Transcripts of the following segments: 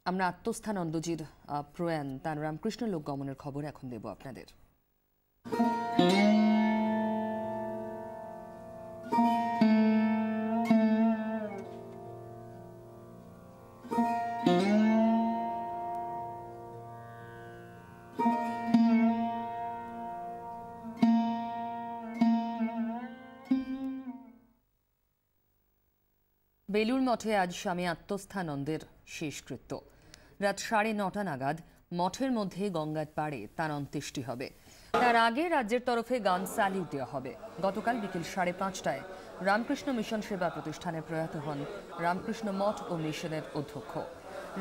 আমরা আত্মস্থানন্দজির প্রয়াণ তার রামকৃষ্ণ লোক গমনের খবর এখন দেব আপনাদের। বেলুর মঠে আজ স্বামী আত্মস্থানন্দের শেষকৃত্য। রাত 9:30 নাগাদ মঠের মধ্যে গঙ্গার পাড়ে তার অন্ত্যেষ্টি হবে। তার আগে রাজ্যের তরফে গান স্যালিউট দেওয়া হবে। গতকাল বিকেল 5:30টায় রামকৃষ্ণ মিশন সেবা প্রতিষ্ঠানে প্রয়াত হন রামকৃষ্ণ মঠ ও মিশনের অধ্যক্ষ।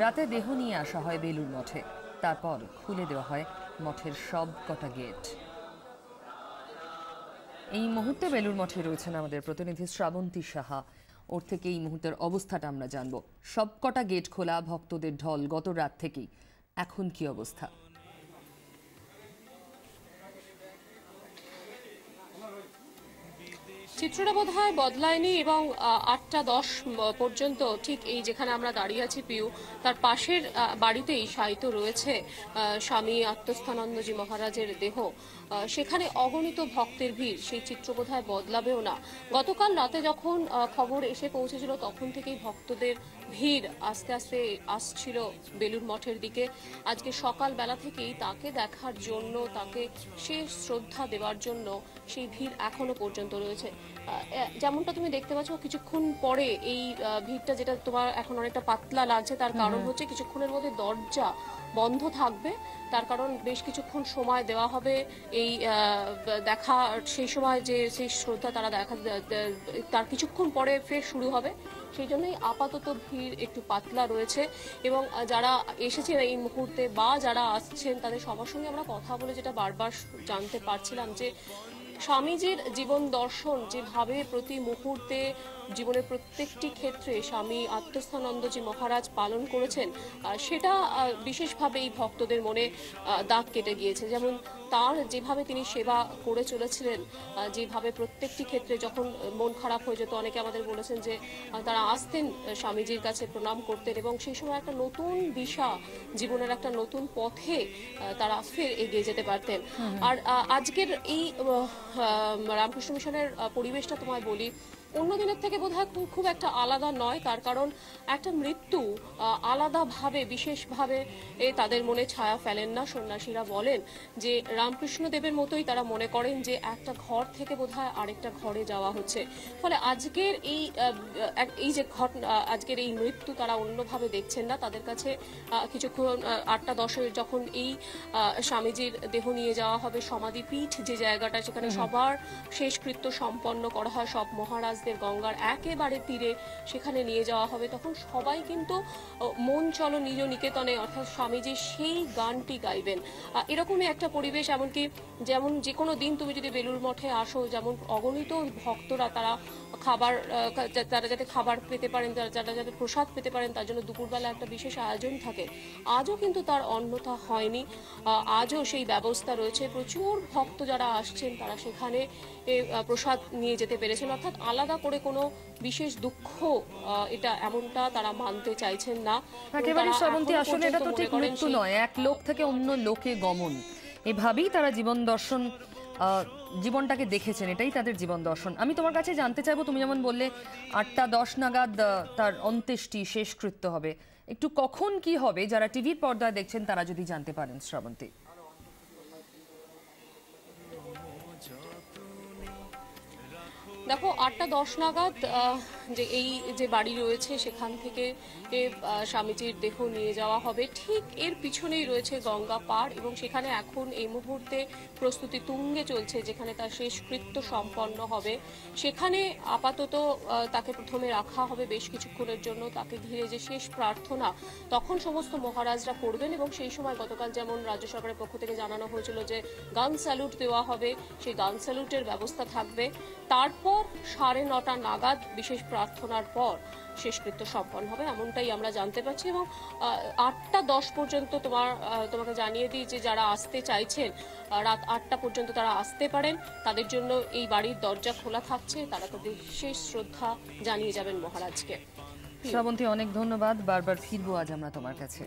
রাতে দেহ নিয়ে আসা হয় বেলুর মঠে, তারপর খুলে দেওয়া হয় মঠের সব কটা গেট। এই মুহূর্তে বেলুর মঠে রয়েছেন আমাদের প্রতিনিধি শ্রাবন্তী সাহা। ওর থেকে এই মুহূর্তের অবস্থাটা আমরা জানবো। সবকটা গেট খোলা, ভক্তদের ঢল গত রাত থেকেই। এখন কি অবস্থা? চিত্রটা বোধহয় বদলায়নি এবং 8:10 পর্যন্ত ঠিক এই যেখানে আমরা দাঁড়িয়ে আছি পিউ, তার পাশের বাড়িতেই শায়িত রয়েছে স্বামী আত্মস্থানন্দজি মহারাজের দেহ। সেখানে অগণিত ভক্তের ভিড়, সেই চিত্র বোধহয় বদলাবেও না। গতকাল রাতে যখন খবর এসে পৌঁছেছিল তখন থেকেই ভক্তদের ভিড় আস্তে আস্তে আসছিল বেলুর মঠের দিকে। আজকে সকালবেলা থেকেই তাকে দেখার জন্য, তাকে শেষ শ্রদ্ধা দেওয়ার জন্য সেই ভিড় এখনো পর্যন্ত রয়েছে। যেমনটা তুমি দেখতে পাচ্ছ, কিছুক্ষণ পরে এই ভিড়টা, যেটা তোমার এখন অনেকটা পাতলা লাগছে, তার কারণ হচ্ছে কিছুক্ষণের মধ্যে দরজা বন্ধ থাকবে। তার কারণ বেশ কিছুক্ষণ সময় দেওয়া হবে এই দেখা, সেই সময় যে সেই শ্রদ্ধা তারা দেখা, তার কিছুক্ষণ পরে ফের শুরু হবে। সেই জন্যই আপাতত ভিড় একটু পাতলা রয়েছে। এবং যারা এসেছেন এই মুহূর্তে বা যারা আসছেন তাদের সবার সঙ্গে আমরা কথা বলে যেটা বারবার জানতে পারছিলাম যে স্বামীজির জীবন দর্শন যেভাবে প্রতি মুহূর্তে জীবনের প্রত্যেকটি ক্ষেত্রে স্বামী আত্মস্থানন্দজি মহারাজ পালন করেছেন, সেটা বিশেষভাবে এই ভক্তদের মনে দাগ কেটে গিয়েছে। যেমন তার যেভাবে তিনি সেবা করে চলেছিলেন, যেভাবে প্রত্যেকটি ক্ষেত্রে যখন মন খারাপ হয়ে যেত, অনেকে আমাদের বলেছেন যে তারা আসতেন স্বামীজির কাছে প্রণাম করতেন এবং সেই সময় একটা নতুন দিশা, জীবনের একটা নতুন পথে তারা ফের এগিয়ে যেতে পারতেন। আর আজকের এই রামকৃষ্ণ মিশনের পরিবেশটা তোমায় বলি, অন্য দিনের থেকে বোধহয় খুব একটা আলাদা নয়। তার কারণ একটা মৃত্যু আলাদাভাবে, বিশেষভাবে তাদের মনে ছায়া ফেলেন না। সন্ন্যাসীরা বলেন যে রামকৃষ্ণ দেবের মতোই তারা মনে করেন যে একটা ঘর থেকে বোধহয় আরেকটা ঘরে যাওয়া হচ্ছে। ফলে আজকের এই যে ঘটনা, আজকের এই মৃত্যু তারা অন্যভাবে দেখছেন না। তাদের কাছে কিছুক্ষণ 8:10 যখন এই স্বামীজির দেহ নিয়ে যাওয়া হবে সমাধিপীঠ, যে জায়গাটা সেখানে সবার শেষকৃত্য সম্পন্ন করা হয়, সব মহারাজ গঙ্গার একেবারে তীরে সেখানে নিয়ে যাওয়া হবে, তখন সবাই কিন্তু মন চলো নিজ নিকেতনে, অর্থাৎ স্বামীজির সেই গানটি গাইবেন। এরকমই একটা পরিবেশ। এমনকি যেমন যে কোনো দিন তুমি যদি বেলুর মঠে আসো, যেমন অগণিত ভক্তরা তারা যাতে খাবার পেতে পারেন, যারা যাতে প্রসাদ পেতে পারেন, তার জন্য দুপুরবেলা একটা বিশেষ আয়োজন থাকে। আজও কিন্তু তার অন্যথা হয়নি। আজও সেই ব্যবস্থা রয়েছে। প্রচুর ভক্ত যারা আসছেন তারা সেখানে প্রসাদ নিয়ে যেতে পেরেছেন। অর্থাৎ আলাদা করে কোনো বিশেষ দুঃখ এটা এমনটা তারা মানতে চাইছেন না। একেবারে শ্রাবন্তী, আসলে এটা তো ঠিক মৃত্যু নয়, এক লোক থেকে অন্য লোকে গমন। এভাবেই তারা জীবন দর্শন, জীবনটাকে দেখেছেন, এটাই তাদের জীবন দর্শন। আমি তোমার কাছে জানতে চাইবো, তুমি যেমন বললে 8:10 নাগাদ তার অন্ত্যেষ্টি শেষকৃত্য হবে, একটু কখন কি হবে যারা টিভির পর্দায় দেখছেন তারা যদি জানতে পারেন শ্রাবন্তী। দেখো, 8:10 নাগাদ যে এই যে বাড়ি রয়েছে সেখান থেকে স্বামীজির দেহ নিয়ে যাওয়া হবে। ঠিক এর পিছনেই রয়েছে গঙ্গা পাড় এবং সেখানে এখন এই মুহূর্তে প্রস্তুতি তুঙ্গে চলছে, যেখানে তার শেষকৃত্য সম্পন্ন হবে। সেখানে আপাতত তাকে প্রথমে রাখা হবে বেশ কিছুক্ষণের জন্য। তাকে ঘিরে যে শেষ প্রার্থনা তখন সমস্ত মহারাজরা করবেন এবং সেই সময় গতকাল যেমন রাজ্য সরকারের পক্ষ থেকে জানানো হয়েছিল যে গান স্যালুট দেওয়া হবে, সেই গান স্যালুটের ব্যবস্থা থাকবে। তারপর 9:30 নাগাদ বিশেষ প্রার্থনার পর শেষকৃত্য সম্পন্ন হবে, এমনটাই আমরা জানতে পারছি। এবং 8:10 পর্যন্ত তোমাকে জানিয়ে দিই যে যারা আসতে চাইছেন রাত 8টা পর্যন্ত তারা আসতে পারেন। তাদের জন্য এই বাড়ির দরজা খোলা থাকছে। তারা তাদের শেষ শ্রদ্ধা জানিয়ে যাবেন মহারাজকে। শ্রাবন্তী, অনেক ধন্যবাদ। বারবার ফিরবো আজ আমরা তোমার কাছে।